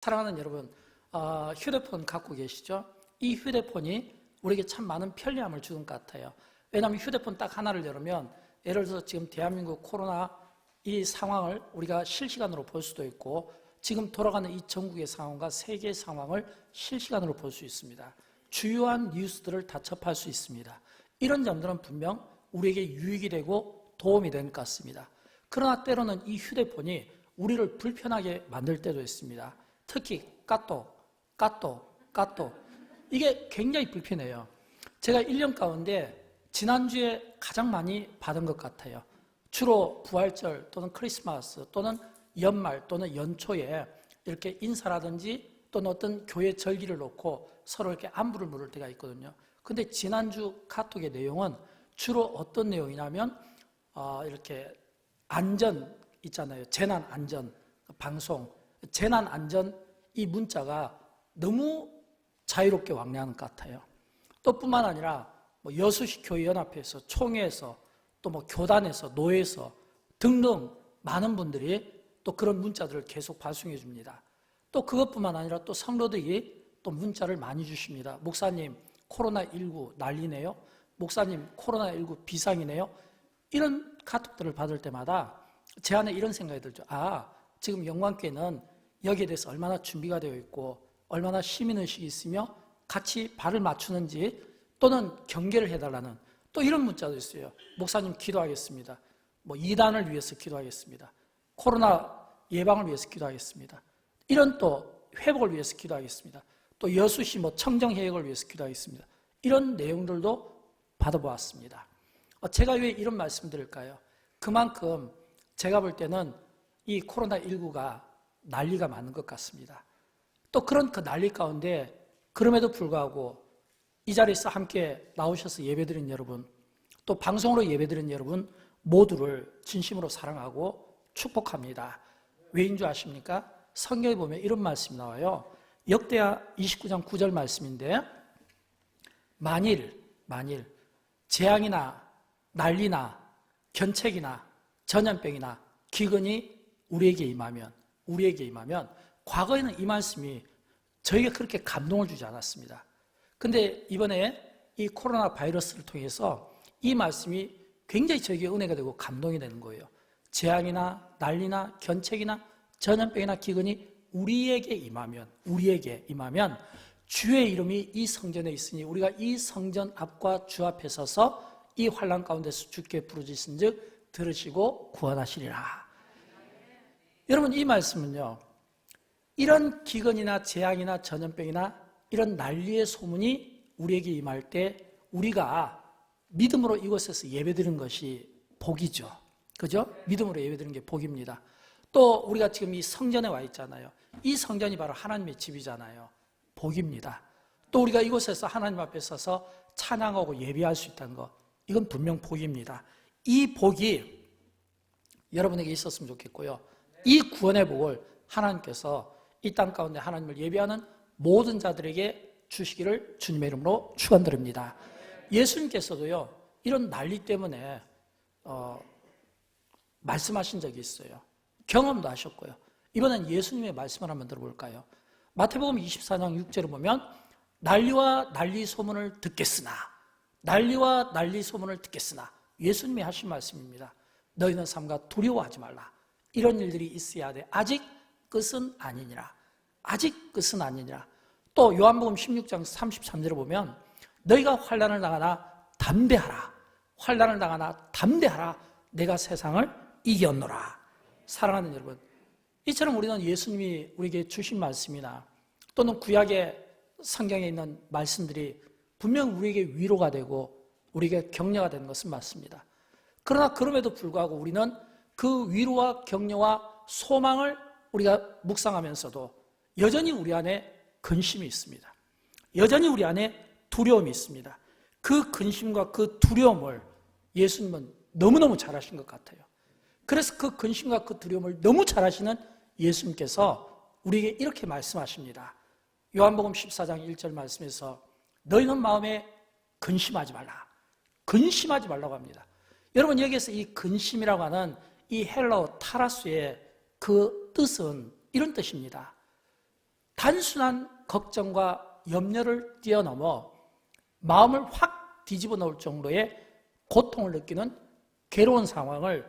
사랑하는 여러분, 휴대폰 갖고 계시죠? 이 휴대폰이 우리에게 참 많은 편리함을 주는 것 같아요. 왜냐하면 휴대폰 딱 하나를 열으면 예를 들어서 지금 대한민국 코로나 이 상황을 우리가 실시간으로 볼 수도 있고 지금 돌아가는 이 전국의 상황과 세계의 상황을 실시간으로 볼 수 있습니다. 주요한 뉴스들을 다 접할 수 있습니다. 이런 점들은 분명 우리에게 유익이 되고 도움이 될 것 같습니다. 그러나 때로는 이 휴대폰이 우리를 불편하게 만들 때도 있습니다. 특히 까똑 이게 굉장히 불편해요. 제가 1년 가운데 지난주에 가장 많이 받은 것 같아요. 주로 부활절 또는 크리스마스 또는 연말 또는 연초에 이렇게 인사라든지 또는 어떤 교회 절기를 놓고 서로 이렇게 안부를 물을 때가 있거든요. 근데 지난주 카톡의 내용은 주로 어떤 내용이냐면 이렇게 안전 있잖아요. 재난 안전 방송, 재난 안전 이 문자가 너무 자유롭게 왕래하는 것 같아요. 또 뿐만 아니라 뭐 여수시 교회연합회에서 총회에서 또 뭐 교단에서 노회에서 등등 많은 분들이 또 그런 문자들을 계속 발송해 줍니다. 또 그것뿐만 아니라 또 성도들이 또 문자를 많이 주십니다. 목사님 코로나19 난리네요. 목사님 코로나19 비상이네요. 이런 카톡들을 받을 때마다 제 안에 이런 생각이 들죠. 지금 영광교회는 여기에 대해서 얼마나 준비가 되어 있고 얼마나 시민의식이 있으며 같이 발을 맞추는지 또는 경계를 해달라는 또 이런 문자도 있어요. 목사님 기도하겠습니다. 뭐 이단을 위해서 기도하겠습니다. 코로나 예방을 위해서 기도하겠습니다. 이런 또 회복을 위해서 기도하겠습니다. 또 여수시 뭐 청정해역을 위해서 기도하겠습니다. 이런 내용들도 받아보았습니다. 제가 왜 이런 말씀 드릴까요? 그만큼 제가 볼 때는 이 코로나19가 난리가 많은 것 같습니다. 또 그런 그 난리 가운데 그럼에도 불구하고 이 자리에서 함께 나오셔서 예배드린 여러분, 또 방송으로 예배드린 여러분 모두를 진심으로 사랑하고 축복합니다. 왜인 줄 아십니까? 성경에 보면 이런 말씀이 나와요. 역대하 29장 9절 말씀인데 만일 재앙이나 난리나 견책이나 전염병이나 기근이 우리에게 임하면 과거에는 이 말씀이 저에게 그렇게 감동을 주지 않았습니다. 근데 이번에 이 코로나 바이러스를 통해서 이 말씀이 굉장히 저에게 은혜가 되고 감동이 되는 거예요. 재앙이나 난리나 견책이나 전염병이나 기근이 우리에게 임하면 주의 이름이 이 성전에 있으니 우리가 이 성전 앞과 주 앞에 서서 이 환난 가운데서 주께 부르짖은즉 들으시고 구원하시리라. 여러분 이 말씀은요. 이런 기근이나 재앙이나 전염병이나 이런 난리의 소문이 우리에게 임할 때 우리가 믿음으로 이곳에서 예배드리는 것이 복이죠. 그죠? 믿음으로 예배드리는 게 복입니다. 또 우리가 지금 이 성전에 와 있잖아요. 이 성전이 바로 하나님의 집이잖아요. 복입니다. 또 우리가 이곳에서 하나님 앞에 서서 찬양하고 예배할 수 있다는 것, 이건 분명 복입니다. 이 복이 여러분에게 있었으면 좋겠고요. 이 구원의 복을 하나님께서 이 땅 가운데 하나님을 예배하는 모든 자들에게 주시기를 주님의 이름으로 축원드립니다. 예수님께서도요 이런 난리 때문에 말씀하신 적이 있어요. 경험도 하셨고요. 이번엔 예수님의 말씀을 한번 들어볼까요? 마태복음 24장 6절을 보면 난리와 난리 소문을 듣겠으나 예수님이 하신 말씀입니다. 너희는 삼가 두려워하지 말라. 이런 일들이 있어야 돼. 아직 끝은 아니니라. 또 요한복음 16장 33절을 보면 너희가 환난을 당하나 담대하라. 내가 세상을 이겼노라. 사랑하는 여러분, 이처럼 우리는 예수님이 우리에게 주신 말씀이나 또는 구약의 성경에 있는 말씀들이 분명 우리에게 위로가 되고 우리에게 격려가 되는 것은 맞습니다. 그러나 그럼에도 불구하고 우리는 그 위로와 격려와 소망을 우리가 묵상하면서도 여전히 우리 안에 근심이 있습니다. 여전히 우리 안에 두려움이 있습니다. 그 근심과 그 두려움을 예수님은 너무너무 잘 아신 것 같아요. 그래서 그 근심과 그 두려움을 너무 잘 아시는 예수님께서 우리에게 이렇게 말씀하십니다. 요한복음 14장 1절 말씀에서 너희는 마음에 근심하지 말라고 합니다. 여러분 여기에서 이 근심이라고 하는 이 헬라어 타라스의 그 뜻은 이런 뜻입니다. 단순한 걱정과 염려를 뛰어넘어 마음을 확 뒤집어 놓을 정도의 고통을 느끼는 괴로운 상황을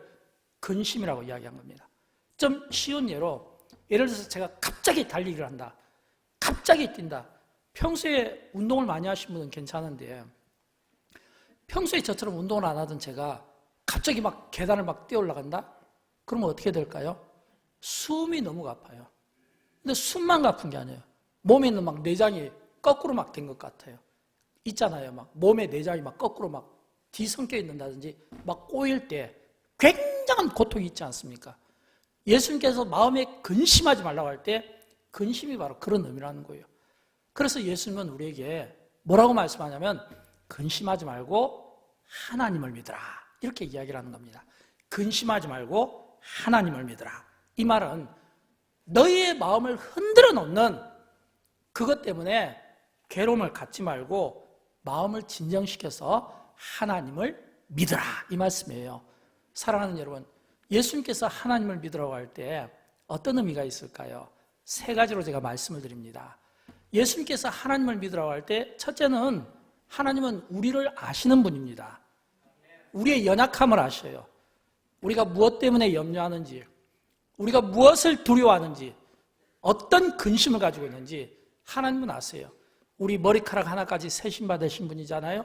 근심이라고 이야기한 겁니다. 좀 쉬운 예로, 예를 들어서 제가 갑자기 달리기를 한다, 갑자기 뛴다. 평소에 운동을 많이 하신 분은 괜찮은데 평소에 저처럼 운동을 안 하던 제가 갑자기 막 계단을 막 뛰어 올라간다? 그러면 어떻게 될까요? 숨이 너무 가파요. 근데 숨만 가쁜 게 아니에요. 몸에 있는 막 내장이 거꾸로 막 된 것 같아요. 있잖아요. 막 몸에 내장이 막 거꾸로 막 뒤섞여 있는다든지 막 꼬일 때 굉장한 고통이 있지 않습니까? 예수님께서 마음에 근심하지 말라고 할 때 근심이 바로 그런 의미라는 거예요. 그래서 예수님은 우리에게 뭐라고 말씀하냐면 근심하지 말고 하나님을 믿으라, 이렇게 이야기를 하는 겁니다. 근심하지 말고 하나님을 믿으라. 이 말은 너희의 마음을 흔들어 놓는 그것 때문에 괴로움을 갖지 말고 마음을 진정시켜서 하나님을 믿으라, 이 말씀이에요. 사랑하는 여러분, 예수님께서 하나님을 믿으라고 할 때 어떤 의미가 있을까요? 세 가지로 제가 말씀을 드립니다. 예수님께서 하나님을 믿으라고 할 때 첫째는 하나님은 우리를 아시는 분입니다. 우리의 연약함을 아셔요. 우리가 무엇 때문에 염려하는지, 우리가 무엇을 두려워하는지, 어떤 근심을 가지고 있는지 하나님은 아세요. 우리 머리카락 하나까지 세심받으신 분이잖아요.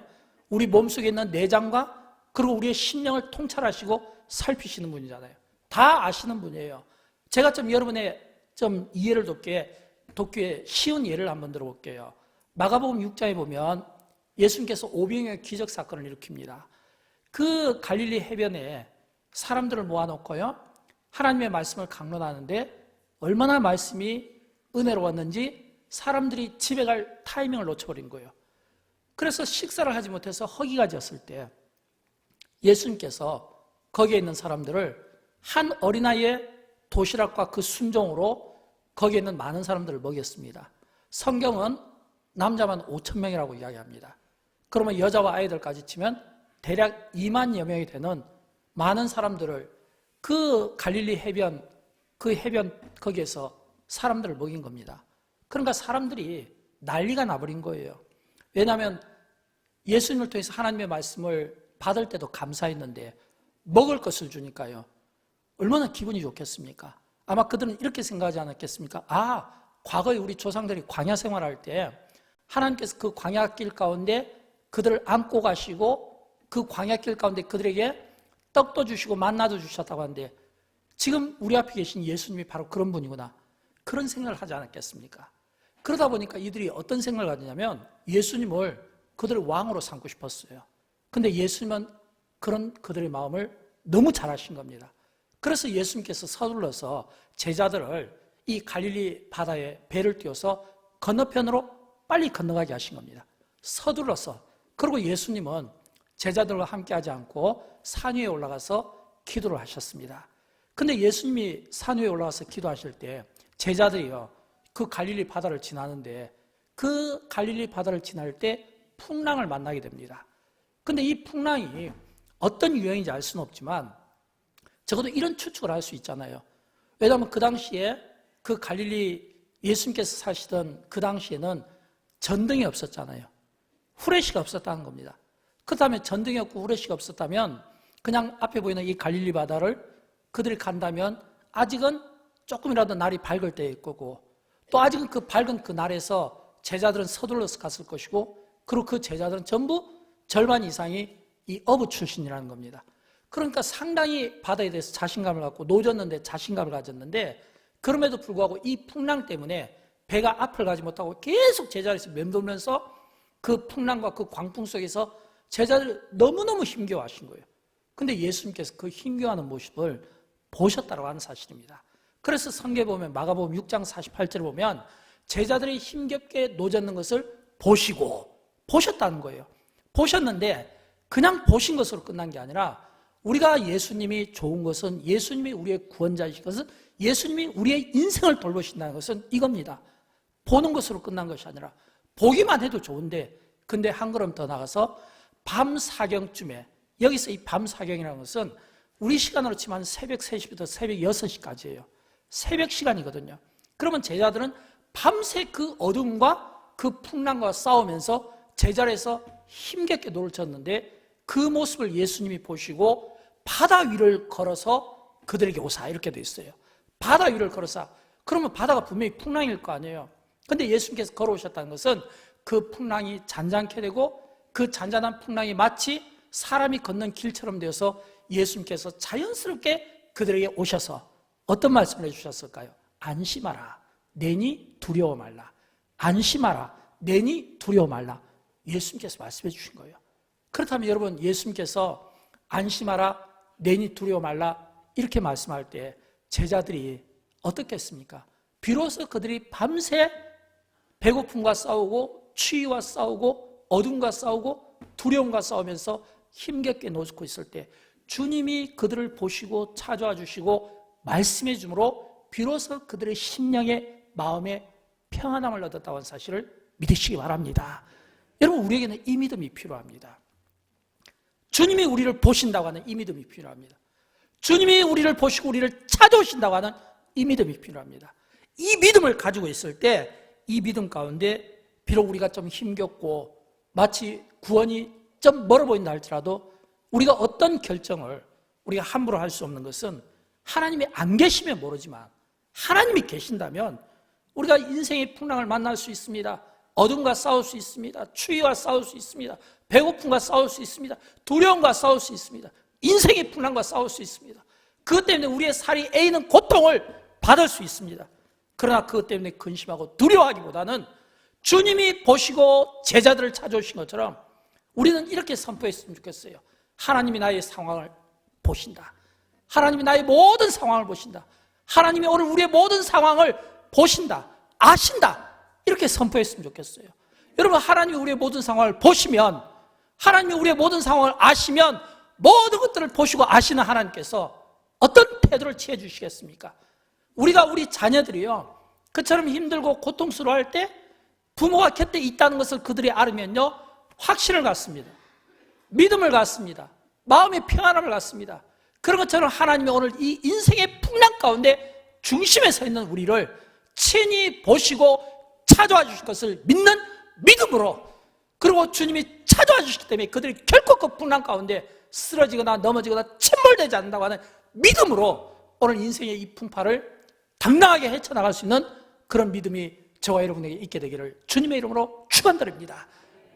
우리 몸속에 있는 내장과 그리고 우리의 심령을 통찰하시고 살피시는 분이잖아요. 다 아시는 분이에요. 제가 좀 여러분의 좀 이해를 돕기에 쉬운 예를 한번 들어볼게요. 마가복음 6장에 보면 예수님께서 오병이어의 기적 사건을 일으킵니다. 그 갈릴리 해변에 사람들을 모아놓고요, 하나님의 말씀을 강론하는데 얼마나 말씀이 은혜로웠는지 사람들이 집에 갈 타이밍을 놓쳐버린 거예요. 그래서 식사를 하지 못해서 허기가 졌을 때 예수님께서 거기에 있는 사람들을 한 어린아이의 도시락과 그 순종으로 거기에 있는 많은 사람들을 먹였습니다. 성경은 남자만 5,000명이라고 이야기합니다. 그러면 여자와 아이들까지 치면 대략 2만여 명이 되는 많은 사람들을 그 갈릴리 해변, 그 해변 거기에서 사람들을 먹인 겁니다. 그러니까 사람들이 난리가 나버린 거예요. 왜냐하면 예수님을 통해서 하나님의 말씀을 받을 때도 감사했는데 먹을 것을 주니까요, 얼마나 기분이 좋겠습니까? 아마 그들은 이렇게 생각하지 않았겠습니까? 아, 과거에 우리 조상들이 광야 생활할 때 하나님께서 그 광야길 가운데 그들을 안고 가시고 그 광야길 가운데 그들에게 떡도 주시고 만나도 주셨다고 하는데 지금 우리 앞에 계신 예수님이 바로 그런 분이구나, 그런 생각을 하지 않았겠습니까? 그러다 보니까 이들이 어떤 생각을 가지냐면 예수님을 그들의 왕으로 삼고 싶었어요. 근데 예수님은 그런 그들의 마음을 너무 잘 아신 겁니다. 그래서 예수님께서 서둘러서 제자들을 이 갈릴리 바다에 배를 띄워서 건너편으로 빨리 건너가게 하신 겁니다. 서둘러서. 그리고 예수님은 제자들과 함께 하지 않고 산 위에 올라가서 기도를 하셨습니다. 근데 예수님이 산 위에 올라가서 기도하실 때 제자들이요, 그 갈릴리 바다를 지나는데 그 갈릴리 바다를 지날 때 풍랑을 만나게 됩니다. 근데 이 풍랑이 어떤 유형인지 알 수는 없지만 적어도 이런 추측을 할 수 있잖아요. 왜냐하면 그 당시에 그 갈릴리 예수님께서 사시던 그 당시에는 전등이 없었잖아요. 후레쉬가 없었다는 겁니다. 그렇다면 전등이 없고 후레쉬가 없었다면 그냥 앞에 보이는 이 갈릴리 바다를 그들이 간다면 아직은 조금이라도 날이 밝을 때일 거고 또 아직은 그 밝은 그 날에서 제자들은 서둘러서 갔을 것이고 그리고 그 제자들은 전부 절반 이상이 이 어부 출신이라는 겁니다. 그러니까 상당히 바다에 대해서 자신감을 갖고 노졌는데 자신감을 가졌는데 그럼에도 불구하고 이 풍랑 때문에 배가 앞을 가지 못하고 계속 제자리에서 맴돌면서 그 풍랑과 그 광풍 속에서 제자들이 너무너무 힘겨워하신 거예요. 근데 예수님께서 그 힘겨워하는 모습을 보셨다고 하는 사실입니다. 그래서 성경에 보면 마가복음 6장 48절에 보면 제자들이 힘겹게 노젓는 것을 보셨다는 거예요. 보셨는데 그냥 보신 것으로 끝난 게 아니라 우리가 예수님이 좋은 것은, 예수님이 우리의 구원자이신 것은, 예수님이 우리의 인생을 돌보신다는 것은 이겁니다. 보는 것으로 끝난 것이 아니라 보기만 해도 좋은데 근데 한 걸음 더 나가서 밤 사경쯤에, 여기서 이 밤 사경이라는 것은 우리 시간으로 치면 새벽 3시부터 새벽 6시까지예요. 새벽 시간이거든요. 그러면 제자들은 밤새 그 어둠과 그 풍랑과 싸우면서 제자리에서 힘겹게 노를 쳤는데 그 모습을 예수님이 보시고 바다 위를 걸어서 그들에게 오사 이렇게 돼 있어요. 바다 위를 걸어서 그러면 바다가 분명히 풍랑일 거 아니에요. 근데 예수님께서 걸어오셨다는 것은 그 풍랑이 잔잔케 되고 그 잔잔한 풍랑이 마치 사람이 걷는 길처럼 되어서 예수님께서 자연스럽게 그들에게 오셔서 어떤 말씀을 해주셨을까요? 안심하라, 내니 두려워 말라. 안심하라, 내니 두려워 말라. 예수님께서 말씀해 주신 거예요. 그렇다면 여러분, 예수님께서 안심하라, 내니 두려워 말라 이렇게 말씀할 때 제자들이 어떻겠습니까? 비로소 그들이 밤새 배고픔과 싸우고 추위와 싸우고 어둠과 싸우고 두려움과 싸우면서 힘겹게 노숙고 있을 때 주님이 그들을 보시고 찾아와 주시고 말씀해 주므로 비로소 그들의 심령의 마음에 평안함을 얻었다는 사실을 믿으시기 바랍니다. 여러분, 우리에게는 이 믿음이 필요합니다. 주님이 우리를 보신다고 하는 이 믿음이 필요합니다. 주님이 우리를 보시고 우리를 찾아오신다고 하는 이 믿음이 필요합니다. 이 믿음을 가지고 있을 때 이 믿음 가운데 비록 우리가 좀 힘겹고 마치 구원이 좀 멀어 보인다 할지라도 우리가 어떤 결정을 우리가 함부로 할 수 없는 것은 하나님이 안 계시면 모르지만 하나님이 계신다면 우리가 인생의 풍랑을 만날 수 있습니다. 어둠과 싸울 수 있습니다. 추위와 싸울 수 있습니다. 배고픔과 싸울 수 있습니다. 두려움과 싸울 수 있습니다. 인생의 풍랑과 싸울 수 있습니다. 그것 때문에 우리의 살이 애이는 고통을 받을 수 있습니다. 그러나 그것 때문에 근심하고 두려워하기보다는 주님이 보시고 제자들을 찾아오신 것처럼 우리는 이렇게 선포했으면 좋겠어요. 하나님이 나의 상황을 보신다. 하나님이 나의 모든 상황을 보신다. 하나님이 오늘 우리의 모든 상황을 보신다. 아신다. 이렇게 선포했으면 좋겠어요. 여러분, 하나님이 우리의 모든 상황을 보시면, 하나님이 우리의 모든 상황을 아시면 모든 것들을 보시고 아시는 하나님께서 어떤 태도를 취해 주시겠습니까? 우리가 우리 자녀들이요, 그처럼 힘들고 고통스러워할 때 부모가 곁에 있다는 것을 그들이 알으면요, 확신을 갖습니다. 믿음을 갖습니다. 마음의 평안함을 갖습니다. 그런 것처럼 하나님이 오늘 이 인생의 풍랑 가운데 중심에 서 있는 우리를 친히 보시고 찾아와 주실 것을 믿는 믿음으로, 그리고 주님이 찾아와 주시기 때문에 그들이 결코 그 풍랑 가운데 쓰러지거나 넘어지거나 침몰되지 않는다고 하는 믿음으로 오늘 인생의 이 풍파를 당당하게 헤쳐나갈 수 있는 그런 믿음이 저와 여러분에게 있게 되기를 주님의 이름으로 축원드립니다.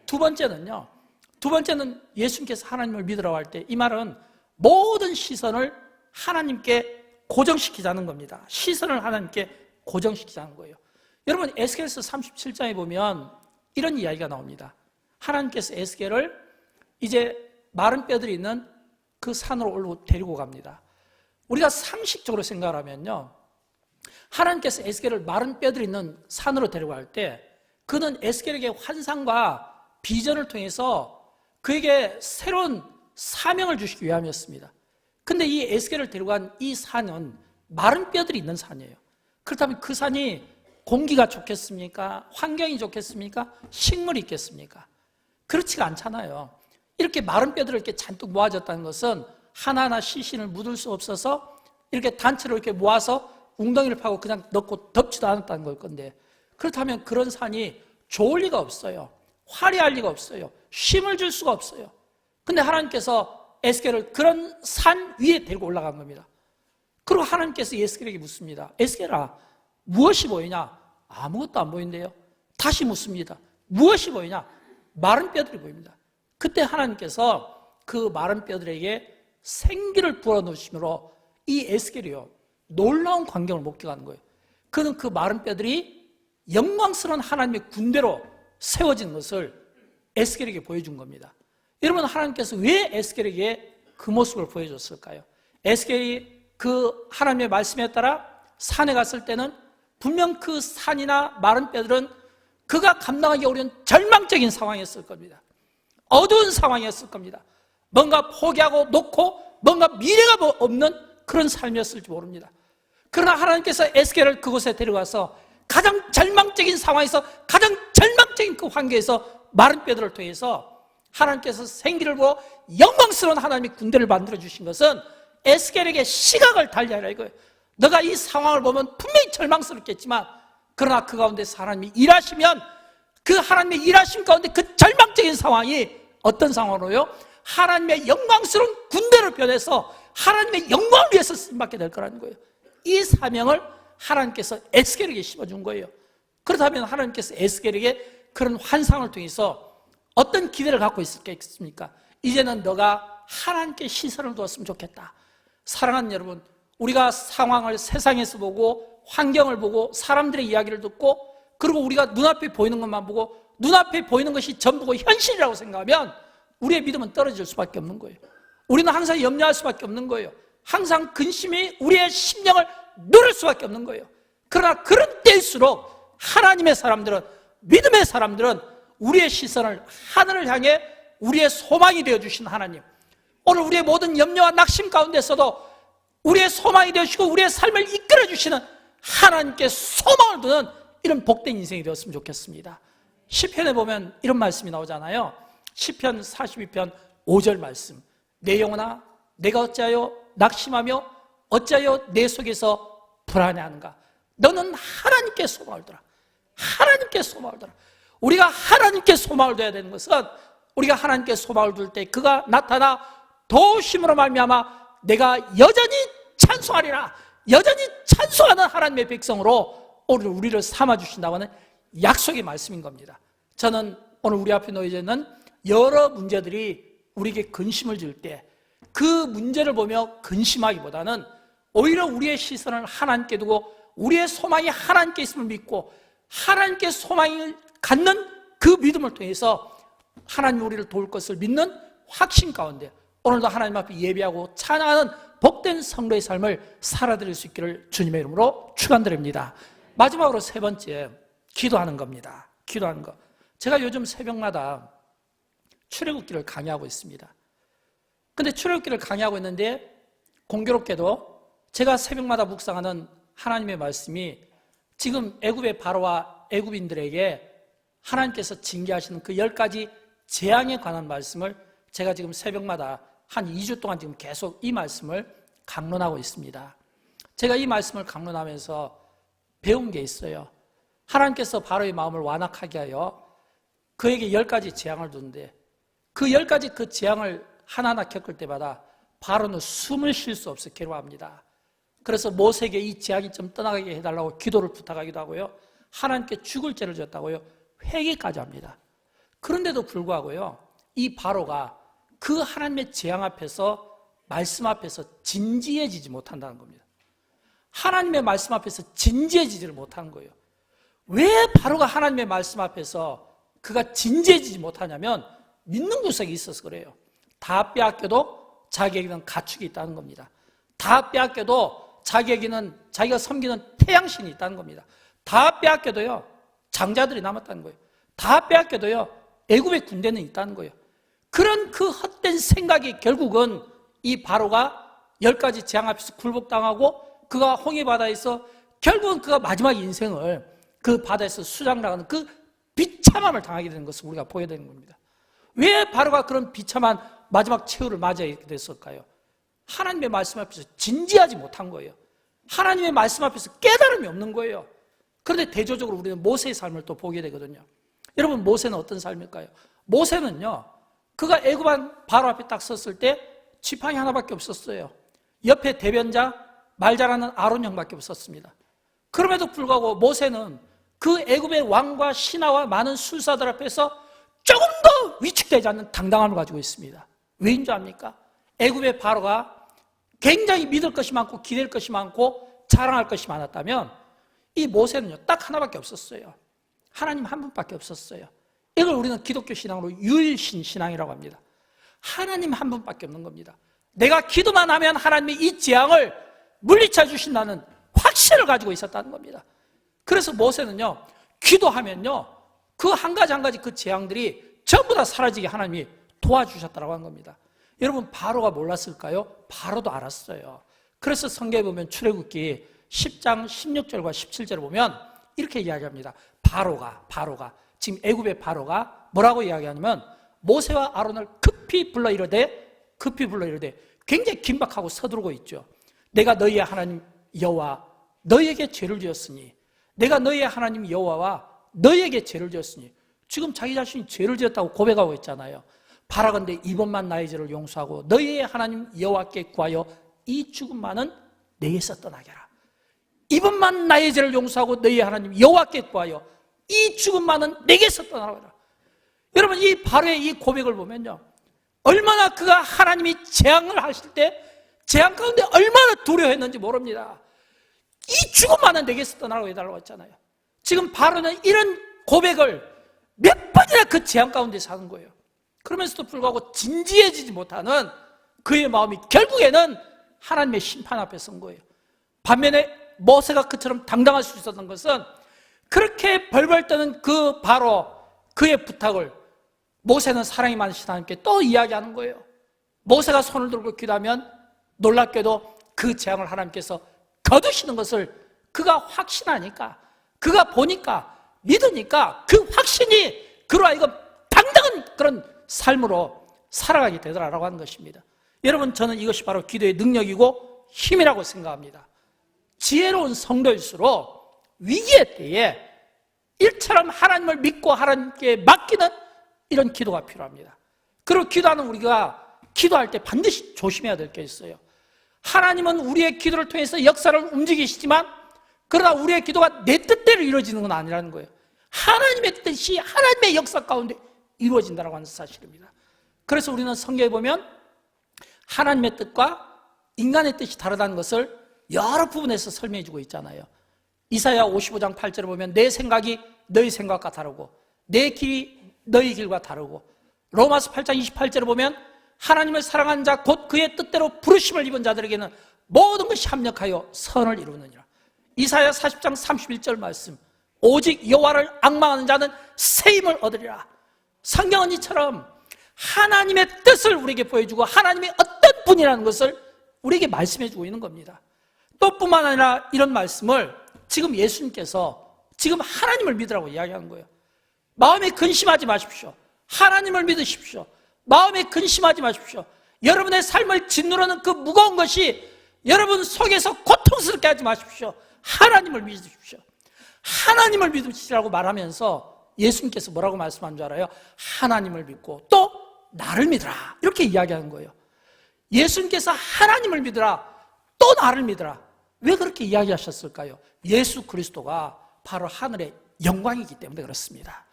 두 번째는 예수님께서 하나님을 믿으라고 할 때 이 말은 모든 시선을 하나님께 고정시키자는 겁니다. 시선을 하나님께 고정시키자는 거예요. 여러분, 에스겔서 37장에 보면 이런 이야기가 나옵니다. 하나님께서 에스겔을 이제 마른 뼈들이 있는 그 산으로 데리고 갑니다. 우리가 상식적으로 생각을 하면요, 하나님께서 에스겔을 마른 뼈들이 있는 산으로 데려갈 때 그는 에스겔에게 환상과 비전을 통해서 그에게 새로운 사명을 주시기 위함이었습니다. 근데 이 에스겔을 데려간 이 산은 마른 뼈들이 있는 산이에요. 그렇다면 그 산이 공기가 좋겠습니까? 환경이 좋겠습니까? 식물이 있겠습니까? 그렇지가 않잖아요. 이렇게 마른 뼈들을 이렇게 잔뜩 모아졌다는 것은 하나하나 시신을 묻을 수 없어서 이렇게 단체로 이렇게 모아서 웅덩이를 파고 그냥 넣고 덮지도 않았다는 걸 건데, 그렇다면 그런 산이 좋을 리가 없어요. 화려할 리가 없어요. 쉼을 줄 수가 없어요. 근데 하나님께서 에스겔을 그런 산 위에 데리고 올라간 겁니다. 그리고 하나님께서 에스겔에게 묻습니다. 에스겔아, 무엇이 보이냐? 아무것도 안 보인대요. 다시 묻습니다. 무엇이 보이냐? 마른 뼈들이 보입니다. 그때 하나님께서 그 마른 뼈들에게 생기를 불어넣으심으로 이 에스겔이요, 놀라운 광경을 목격하는 거예요. 그는 그 마른 뼈들이 영광스러운 하나님의 군대로 세워진 것을 에스겔에게 보여준 겁니다. 여러분, 하나님께서 왜 에스겔에게 그 모습을 보여줬을까요? 에스겔이 그 하나님의 말씀에 따라 산에 갔을 때는 분명 그 산이나 마른 뼈들은 그가 감당하기 어려운 절망적인 상황이었을 겁니다. 어두운 상황이었을 겁니다. 뭔가 포기하고 놓고 뭔가 미래가 없는 그런 삶이었을지 모릅니다. 그러나 하나님께서 에스겔을 그곳에 데려가서 가장 절망적인 상황에서, 가장 절망적인 그 환경에서 마른 뼈들을 통해서 하나님께서 생기를 보고 영광스러운 하나님의 군대를 만들어 주신 것은 에스겔에게 시각을 달리 하라 이거예요. 너가 이 상황을 보면 분명히 절망스럽겠지만 그러나 그 가운데서 하나님이 일하시면 그 하나님의 일하심 가운데 그 절망적인 상황이 어떤 상황으로요? 하나님의 영광스러운 군대로 변해서 하나님의 영광을 위해서 쓰임받게 될 거라는 거예요. 이 사명을 하나님께서 에스겔에게 심어준 거예요. 그렇다면 하나님께서 에스겔에게 그런 환상을 통해서 어떤 기대를 갖고 있겠습니까? 이제는 너가 하나님께 시선을 두었으면 좋겠다. 사랑하는 여러분, 우리가 상황을 세상에서 보고 환경을 보고 사람들의 이야기를 듣고 그리고 우리가 눈앞에 보이는 것만 보고 눈앞에 보이는 것이 전부고 현실이라고 생각하면 우리의 믿음은 떨어질 수밖에 없는 거예요. 우리는 항상 염려할 수밖에 없는 거예요. 항상 근심이 우리의 심령을 누를 수밖에 없는 거예요. 그러나 그런 때일수록 하나님의 사람들은, 믿음의 사람들은 우리의 시선을 하늘을 향해 우리의 소망이 되어주신 하나님, 오늘 우리의 모든 염려와 낙심 가운데서도 우리의 소망이 되어주시고 우리의 삶을 이끌어주시는 하나님께 소망을 두는 이런 복된 인생이 되었으면 좋겠습니다. 시편에 보면 이런 말씀이 나오잖아요. 시편 42편 5절 말씀, 내 영혼아 내가 어찌하여 낙심하며 어찌하여 내 속에서 불안해하는가. 너는 하나님께 소망을 두라. 하나님께 소망을 두라. 우리가 하나님께 소망을 둬야 되는 것은 우리가 하나님께 소망을 둘 때 그가 나타나 도우심으로 말미암아 내가 여전히 찬송하리라, 여전히 찬송하는 하나님의 백성으로 오늘 우리를 삼아주신다고 하는 약속의 말씀인 겁니다. 저는 오늘 우리 앞에 놓여져 있는 여러 문제들이 우리에게 근심을 줄 때 그 문제를 보며 근심하기보다는 오히려 우리의 시선을 하나님께 두고 우리의 소망이 하나님께 있음을 믿고 하나님께 소망을 갖는 그 믿음을 통해서 하나님 우리를 도울 것을 믿는 확신 가운데 오늘도 하나님 앞에 예배하고 찬양하는 복된 성도의 삶을 살아드릴 수 있기를 주님의 이름으로 축원드립니다. 마지막으로 세 번째, 기도하는 겁니다. 기도하는 것. 제가 요즘 새벽마다 출애굽기를 강의하고 있습니다. 근데 출애굽기를 강의하고 있는데 공교롭게도 제가 새벽마다 묵상하는 하나님의 말씀이 지금 애굽의 바로와 애굽인들에게 하나님께서 징계하시는 그 10가지 재앙에 관한 말씀을 제가 지금 새벽마다 한 2주 동안 지금 계속 이 말씀을 강론하고 있습니다. 제가 이 말씀을 강론하면서 배운 게 있어요. 하나님께서 바로의 마음을 완악하게 하여 그에게 10가지 재앙을 두는데 그 10가지 그 재앙을 하나하나 겪을 때마다 바로는 숨을 쉴 수 없어 괴로워합니다. 그래서 모세에게 이 재앙이 좀 떠나가게 해달라고 기도를 부탁하기도 하고요. 하나님께 죽을 죄를 졌다고요. 회개까지 합니다. 그런데도 불구하고요, 이 바로가 그 하나님의 재앙 앞에서 말씀 앞에서 진지해지지 못한다는 겁니다. 하나님의 말씀 앞에서 진지해지지를 못하는 거예요. 왜 바로가 하나님의 말씀 앞에서 그가 진지해지지 못하냐면 믿는 구석이 있어서 그래요. 다 빼앗겨도 자기에게는 가축이 있다는 겁니다. 다 빼앗겨도 자기에게는 자기가 섬기는 태양신이 있다는 겁니다. 다 빼앗겨도요, 장자들이 남았다는 거예요. 다 빼앗겨도요, 애굽의 군대는 있다는 거예요. 그런 그 헛된 생각이 결국은 이 바로가 10가지 재앙 앞에서 굴복당하고 그가 홍해바다에서 결국은 그가 마지막 인생을 그 바다에서 수장나가는 그 비참함을 당하게 되는 것을 우리가 보게 되는 겁니다. 왜 바로가 그런 비참한 마지막 최후를 맞이하게 됐을까요? 하나님의 말씀 앞에서 진지하지 못한 거예요. 하나님의 말씀 앞에서 깨달음이 없는 거예요. 그런데 대조적으로 우리는 모세의 삶을 또 보게 되거든요. 여러분, 모세는 어떤 삶일까요? 모세는요, 그가 애굽 바로 앞에 딱 섰을 때 지팡이 하나밖에 없었어요. 옆에 대변자, 말 잘하는 아론 형밖에 없었습니다. 그럼에도 불구하고 모세는 그 애굽의 왕과 신하와 많은 술사들 앞에서 조금 더 위축되지 않는 당당함을 가지고 있습니다. 왜인 줄 압니까? 애굽의 바로가 굉장히 믿을 것이 많고 기댈 것이 많고 자랑할 것이 많았다면 이 모세는요, 딱 하나밖에 없었어요. 하나님 한 분밖에 없었어요. 이걸 우리는 기독교 신앙으로 유일신 신앙이라고 합니다. 하나님 한 분밖에 없는 겁니다. 내가 기도만 하면 하나님이 이 재앙을 물리쳐 주신다는 확신을 가지고 있었다는 겁니다. 그래서 모세는요, 기도하면요, 그 한 가지 한 가지 그 재앙들이 전부 다 사라지게 하나님이 도와주셨다고 한 겁니다. 여러분, 바로가 몰랐을까요? 바로도 알았어요. 그래서 성경에 보면 출애굽기 10장 16절과 17절을 보면 이렇게 이야기합니다. 바로가 지금 애굽의 바로가 뭐라고 이야기하냐면 모세와 아론을 급히 불러 이르되 굉장히 긴박하고 서두르고 있죠. 내가 너희의 하나님 여호와 너희에게 죄를 지었으니 내가 너희의 하나님 여호와와 너희에게 죄를 지었으니, 지금 자기 자신이 죄를 지었다고 고백하고 있잖아요. 바라건대 이번만 나의 죄를 용서하고 너희의 하나님 여호와께 구하여 이 죽음만은 내게서 떠나게 하라. 이번만 나의 죄를 용서하고 너희의 하나님 여호와께 구하여 이 죽음만은 내게서 떠나라. 여러분, 이 바로의 이 고백을 보면요, 얼마나 그가 하나님이 재앙을 하실 때 재앙 가운데 얼마나 두려워했는지 모릅니다. 이 죽음만은 내게서 떠나라고 해달라고 했잖아요. 지금 바로는 이런 고백을 몇 번이나 그 재앙 가운데 사는 거예요. 그러면서도 불구하고 진지해지지 못하는 그의 마음이 결국에는 하나님의 심판 앞에 선 거예요. 반면에 모세가 그처럼 당당할 수 있었던 것은, 그렇게 벌벌 떠는 그 바로 그의 부탁을 모세는 사랑이 많으신 하나님께 또 이야기하는 거예요. 모세가 손을 들고 기도하면 놀랍게도 그 재앙을 하나님께서 거두시는 것을 그가 확신하니까, 그가 보니까, 믿으니까 그 확신이 그로 하여금 당당한 그런 삶으로 살아가게 되더라라고 하는 것입니다. 여러분, 저는 이것이 바로 기도의 능력이고 힘이라고 생각합니다. 지혜로운 성도일수록 위기의 때에 일처럼 하나님을 믿고 하나님께 맡기는 이런 기도가 필요합니다. 그리고 기도하는 우리가 기도할 때 반드시 조심해야 될 게 있어요. 하나님은 우리의 기도를 통해서 역사를 움직이시지만, 그러나 우리의 기도가 내 뜻대로 이루어지는 건 아니라는 거예요. 하나님의 뜻이 하나님의 역사 가운데 이루어진다고 하는 사실입니다. 그래서 우리는 성경에 보면 하나님의 뜻과 인간의 뜻이 다르다는 것을 여러 부분에서 설명해 주고 있잖아요. 이사야 55장 8절에 보면 내 생각이 너희 생각과 다르고 내 길이 너희 길과 다르고, 로마서 8장 28절에 보면 하나님을 사랑하는 자 곧 그의 뜻대로 부르심을 입은 자들에게는 모든 것이 합력하여 선을 이루느니라. 이사야 40장 31절 말씀, 오직 여호와를 앙망하는 자는 새 힘을 얻으리라. 성경은 이처럼 하나님의 뜻을 우리에게 보여주고 하나님이 어떤 분이라는 것을 우리에게 말씀해 주고 있는 겁니다. 또 뿐만 아니라 이런 말씀을 지금 예수님께서 지금 하나님을 믿으라고 이야기하는 거예요. 마음에 근심하지 마십시오. 하나님을 믿으십시오. 마음에 근심하지 마십시오. 여러분의 삶을 짓누르는 그 무거운 것이 여러분 속에서 고통스럽게 하지 마십시오. 하나님을 믿으십시오. 하나님을 믿으시라고 말하면서 예수님께서 뭐라고 말씀한 줄 알아요? 하나님을 믿고 또 나를 믿으라, 이렇게 이야기하는 거예요. 예수님께서 하나님을 믿으라, 또 나를 믿으라. 왜 그렇게 이야기하셨을까요? 예수 그리스도가 바로 하늘의 영광이기 때문에 그렇습니다.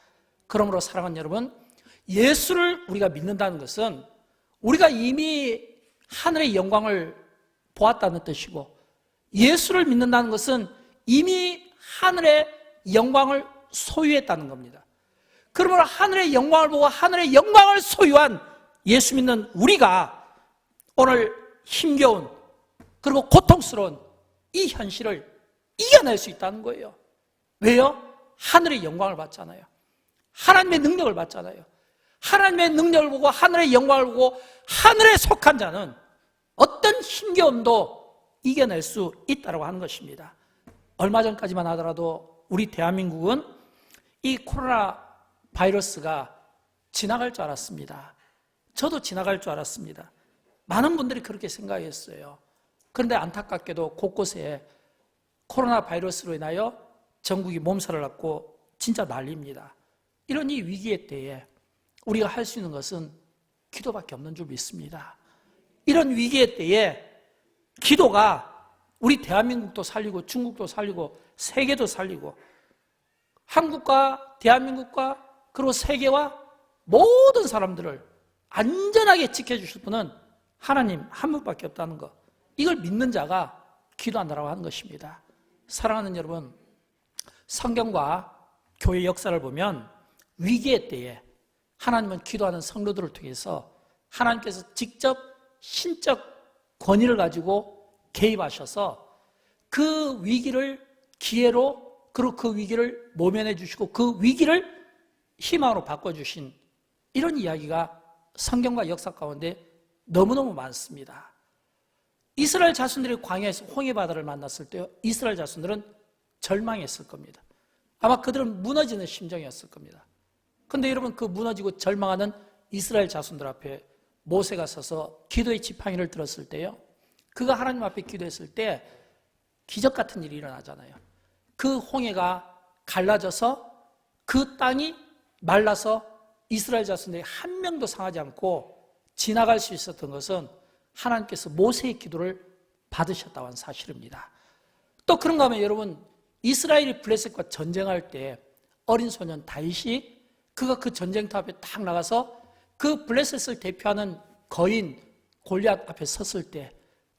그러므로 사랑하는 여러분, 예수를 우리가 믿는다는 것은 우리가 이미 하늘의 영광을 보았다는 뜻이고, 예수를 믿는다는 것은 이미 하늘의 영광을 소유했다는 겁니다. 그러므로 하늘의 영광을 보고 하늘의 영광을 소유한 예수 믿는 우리가 오늘 힘겨운 그리고 고통스러운 이 현실을 이겨낼 수 있다는 거예요. 왜요? 하늘의 영광을 받잖아요. 하나님의 능력을 받잖아요. 하나님의 능력을 보고 하늘의 영광을 보고 하늘에 속한 자는 어떤 힘겨움도 이겨낼 수 있다고 하는 것입니다. 얼마 전까지만 하더라도 우리 대한민국은 이 코로나 바이러스가 지나갈 줄 알았습니다. 저도 지나갈 줄 알았습니다. 많은 분들이 그렇게 생각했어요. 그런데 안타깝게도 곳곳에 코로나 바이러스로 인하여 전국이 몸살을 앓고 진짜 난리입니다. 이런 이 위기의 때에 우리가 할 수 있는 것은 기도밖에 없는 줄 믿습니다. 이런 위기의 때에 기도가 우리 대한민국도 살리고 중국도 살리고 세계도 살리고 한국과 대한민국과 그리고 세계와 모든 사람들을 안전하게 지켜주실 분은 하나님 한 분밖에 없다는 것, 이걸 믿는 자가 기도한다고 하는 것입니다. 사랑하는 여러분, 성경과 교회 역사를 보면 위기의 때에 하나님은 기도하는 성도들을 통해서 하나님께서 직접 신적 권위를 가지고 개입하셔서 그 위기를 기회로, 그리고 그 위기를 모면해 주시고 그 위기를 희망으로 바꿔주신 이런 이야기가 성경과 역사 가운데 너무너무 많습니다. 이스라엘 자손들이 광야에서 홍해바다를 만났을 때 이스라엘 자손들은 절망했을 겁니다. 아마 그들은 무너지는 심정이었을 겁니다. 그런데 여러분, 그 무너지고 절망하는 이스라엘 자손들 앞에 모세가 서서 기도의 지팡이를 들었을 때요, 그가 하나님 앞에 기도했을 때 기적 같은 일이 일어나잖아요. 그 홍해가 갈라져서 그 땅이 말라서 이스라엘 자손들이 한 명도 상하지 않고 지나갈 수 있었던 것은 하나님께서 모세의 기도를 받으셨다고 하는 사실입니다. 또 그런가 하면 여러분, 이스라엘이 블레셋과 전쟁할 때 어린 소년 다윗이 그가 그 전쟁터 앞에 딱 나가서 그 블레셋을 대표하는 거인 골리앗 앞에 섰을 때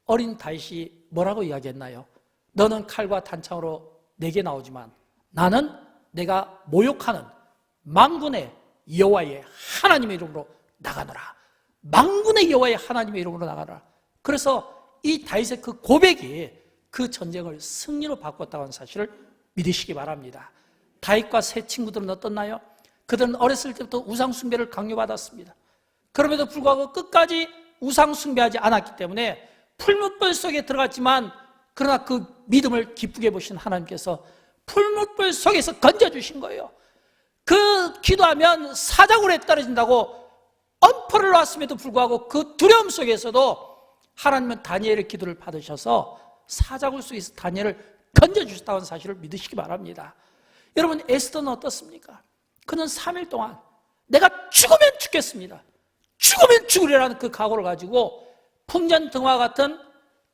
어린 다윗이 뭐라고 이야기했나요? 너는 칼과 단창으로 내게 나오지만 나는 내가 모욕하는 만군의 여호와의 하나님의 이름으로 나가노라. 만군의 여호와의 하나님의 이름으로 나가라. 그래서 이 다윗의 그 고백이 그 전쟁을 승리로 바꿨다고 하는 사실을 믿으시기 바랍니다. 다윗과 세 친구들은 어떻나요? 그들은 어렸을 때부터 우상 숭배를 강요받았습니다. 그럼에도 불구하고 끝까지 우상 숭배하지 않았기 때문에 풀무불 속에 들어갔지만 그러나 그 믿음을 기쁘게 보신 하나님께서 풀무불 속에서 건져주신 거예요. 그 기도하면 사자굴에 떨어진다고 엄포를 놨음에도 불구하고 그 두려움 속에서도 하나님은 다니엘의 기도를 받으셔서 사자굴 속에서 다니엘을 건져주셨다는 사실을 믿으시기 바랍니다. 여러분, 에스더는 어떻습니까? 그는 3일 동안 내가 죽으면 죽겠습니다, 죽으면 죽으리라는 그 각오를 가지고 풍전등화 같은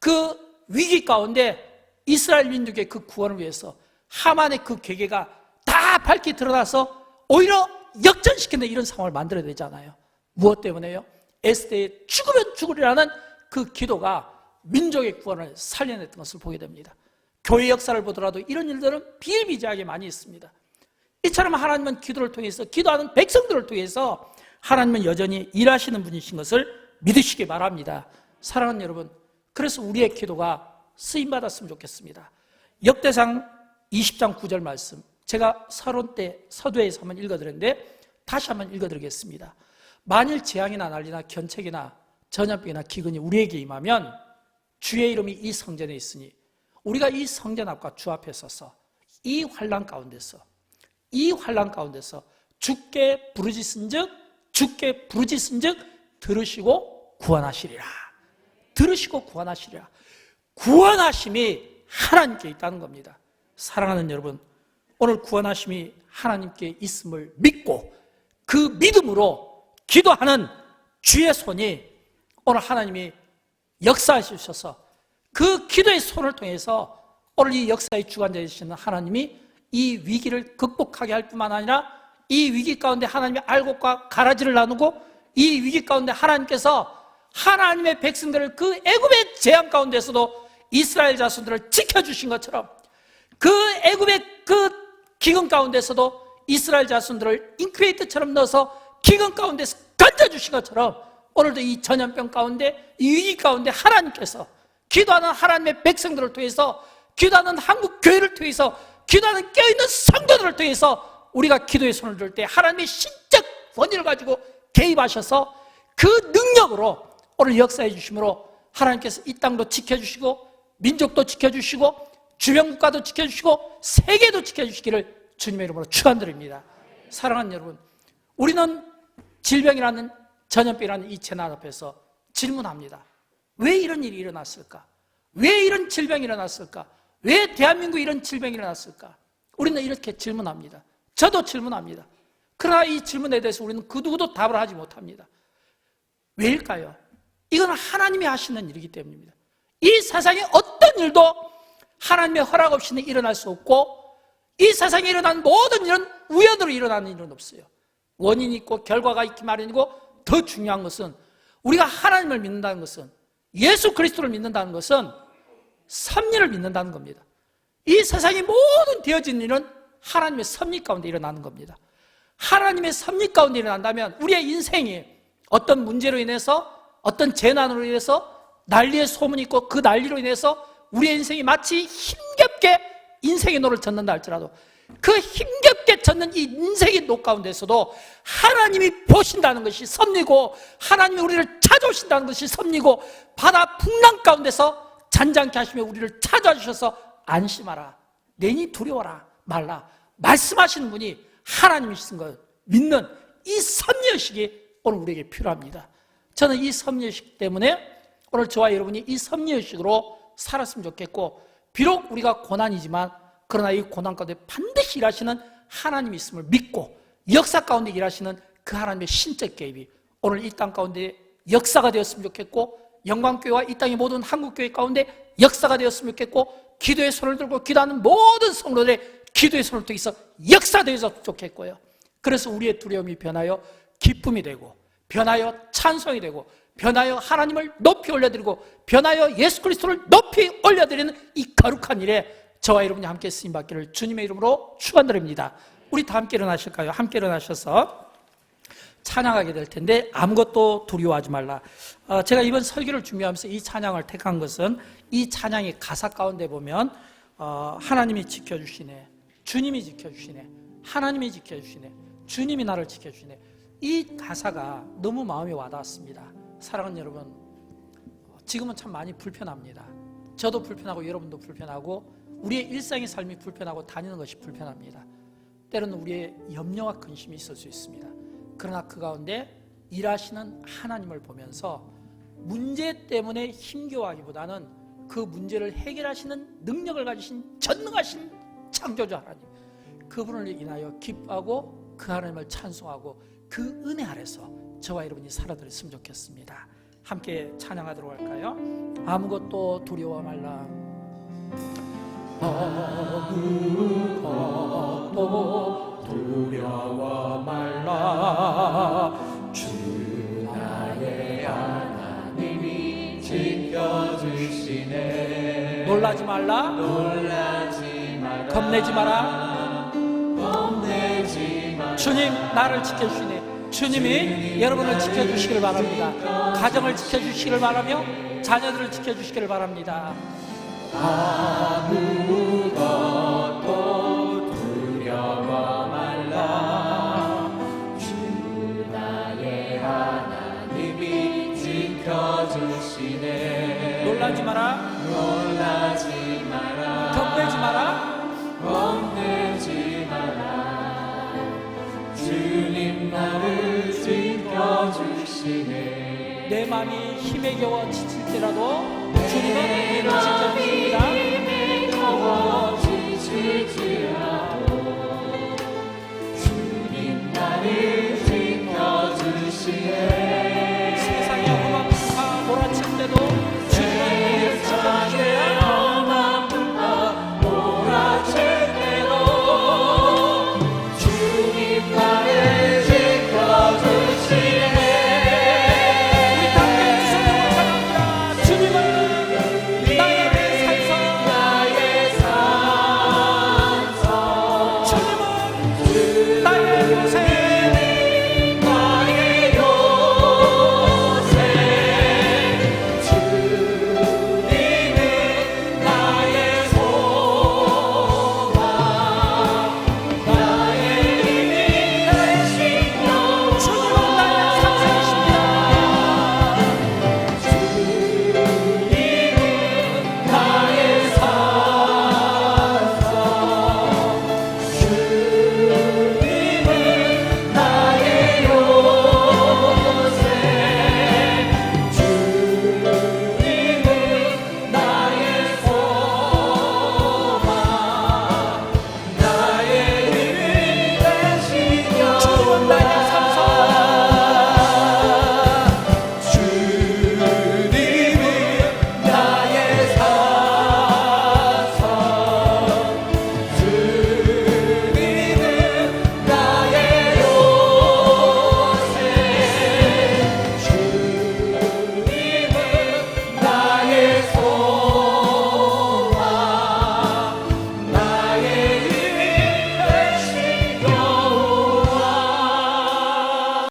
그 위기 가운데 이스라엘 민족의 그 구원을 위해서 하만의 그 괴계가 다 밝히 드러나서 오히려 역전시키는 이런 상황을 만들어야 되잖아요. 무엇 때문에요? 에스더의 죽으면 죽으리라는 그 기도가 민족의 구원을 살려냈던 것을 보게 됩니다. 교회 역사를 보더라도 이런 일들은 비일비재하게 많이 있습니다. 이처럼 하나님은 기도를 통해서, 기도하는 백성들을 통해서 하나님은 여전히 일하시는 분이신 것을 믿으시기 바랍니다. 사랑하는 여러분, 그래서 우리의 기도가 쓰임받았으면 좋겠습니다. 역대상 20장 9절 말씀, 제가 서론 때 서두에서 한번 읽어드렸는데 다시 한번 읽어드리겠습니다. 만일 재앙이나 난리나 견책이나 전염병이나 기근이 우리에게 임하면 주의 이름이 이 성전에 있으니 우리가 이 성전 앞과 주 앞에 서서 이 환난 가운데서 주께 부르짖은즉 들으시고 구원하시리라. 들으시고 구원하시리라. 구원하심이 하나님께 있다는 겁니다. 사랑하는 여러분, 오늘 구원하심이 하나님께 있음을 믿고 그 믿음으로 기도하는 주의 손이 오늘 하나님이 역사하셔서 그 기도의 손을 통해서 오늘 이 역사의 주관자이시는 하나님이 이 위기를 극복하게 할 뿐만 아니라 이 위기 가운데 하나님의 알곡과 가라지를 나누고 이 위기 가운데 하나님께서 하나님의 백성들을 그 애굽의 재앙 가운데서도 이스라엘 자손들을 지켜주신 것처럼 그 애굽의 그 기근 가운데서도 이스라엘 자손들을 인큐베이터처럼 넣어서 기근 가운데서 건져주신 것처럼 오늘도 이 전염병 가운데, 이 위기 가운데 하나님께서 기도하는 하나님의 백성들을 통해서, 기도하는 한국 교회를 통해서, 기도하는 깨어있는 성도들을 통해서 우리가 기도의 손을 들 때 하나님의 신적 권위를 가지고 개입하셔서 그 능력으로 오늘 역사해 주심으로 하나님께서 이 땅도 지켜주시고 민족도 지켜주시고 주변 국가도 지켜주시고 세계도 지켜주시기를 주님의 이름으로 축원드립니다. 사랑하는 여러분, 우리는 질병이라는, 전염병이라는 이 재난 앞에서 질문합니다. 왜 이런 일이 일어났을까? 왜 이런 질병이 일어났을까? 왜 대한민국에 이런 질병이 일어났을까? 우리는 이렇게 질문합니다. 저도 질문합니다. 그러나 이 질문에 대해서 우리는 그 누구도 답을 하지 못합니다. 왜일까요? 이건 하나님이 하시는 일이기 때문입니다. 이 세상에 어떤 일도 하나님의 허락 없이는 일어날 수 없고 이 세상에 일어난 모든 일은 우연으로 일어나는 일은 없어요. 원인이 있고 결과가 있기 마련이고, 더 중요한 것은 우리가 하나님을 믿는다는 것은, 예수 그리스도를 믿는다는 것은 섭리를 믿는다는 겁니다. 이 세상의 모든 되어진 일은 하나님의 섭리 가운데 일어나는 겁니다. 하나님의 섭리 가운데 일어난다면 우리의 인생이 어떤 문제로 인해서, 어떤 재난으로 인해서 난리의 소문이 있고 그 난리로 인해서 우리의 인생이 마치 힘겹게 인생의 노를 젓는다 할지라도 그 힘겹게 젓는 이 인생의 노 가운데서도 하나님이 보신다는 것이 섭리고, 하나님이 우리를 찾아오신다는 것이 섭리고, 바다 풍랑 가운데서 잔잔케 하시며 우리를 찾아주셔서 안심하라, 내니 두려워라 말라 말씀하시는 분이 하나님이신 걸 믿는 이 섭리의식이 오늘 우리에게 필요합니다. 저는 이 섭리의식 때문에 오늘 저와 여러분이 이 섭리의식으로 살았으면 좋겠고, 비록 우리가 고난이지만 그러나 이 고난 가운데 반드시 일하시는 하나님이 있음을 믿고 역사 가운데 일하시는 그 하나님의 신적 개입이 오늘 이 땅 가운데 역사가 되었으면 좋겠고, 영광교회와 이 땅의 모든 한국교회 가운데 역사가 되었으면 좋겠고, 기도의 손을 들고 기도하는 모든 성도들의 기도의 손을 통해서 역사되어서 좋겠고요. 그래서 우리의 두려움이 변하여 기쁨이 되고, 변하여 찬송이 되고, 변하여 하나님을 높이 올려드리고, 변하여 예수 그리스도를 높이 올려드리는 이 거룩한 일에 저와 여러분이 함께 쓰임받기를 주님의 이름으로 축원드립니다. 우리 다 함께 일어나실까요? 함께 일어나셔서 찬양하게 될 텐데 아무것도 두려워하지 말라. 제가 이번 설교를 준비하면서 이 찬양을 택한 것은 이 찬양의 가사 가운데 보면 하나님이 지켜주시네, 주님이 지켜주시네, 하나님이 지켜주시네, 주님이 나를 지켜주시네. 이 가사가 너무 마음에 와닿았습니다. 사랑하는 여러분, 지금은 참 많이 불편합니다. 저도 불편하고 여러분도 불편하고 우리의 일상의 삶이 불편하고 다니는 것이 불편합니다. 때로는 우리의 염려와 근심이 있을 수 있습니다. 그러나 그 가운데 일하시는 하나님을 보면서 문제 때문에 힘겨워하기보다는 그 문제를 해결하시는 능력을 가지신 전능하신 창조주 하나님, 그분을 인하여 기뻐하고 그 하나님을 찬송하고 그 은혜 아래서 저와 여러분이 살아드렸으면 좋겠습니다. 함께 찬양하도록 할까요? 아무것도 두려워 말라. 아무것도 두려워 말라. 주 나의 하나님이 지켜주시네. 놀라지 말라. 놀라지 마라. 겁내지 마라. 겁내지 마라. 주님 나를 지켜주시네. 주님이 여러분을 지켜주시기를 바랍니다. 가정을 지켜주시기를 바라며 자녀들을 지켜주시기를 바랍니다. 아무것도 두려워 말라. 주 나의 하나님이 지켜주시네. 놀라지 마라. 놀라지 마라. 겁내지 마라. 겁내지 마라. 주님 나를 지켜주시네. 내 마음이 힘에 겨워 지칠지라도 주님은 지켜주십니다. 힘에 겨워 지칠지라도 주님 나를 지켜주시네. 세상의 험한 풍파 몰아칠 때도 주님은 지켜주시네. 험한 풍파 몰아칠 때도 주님 나를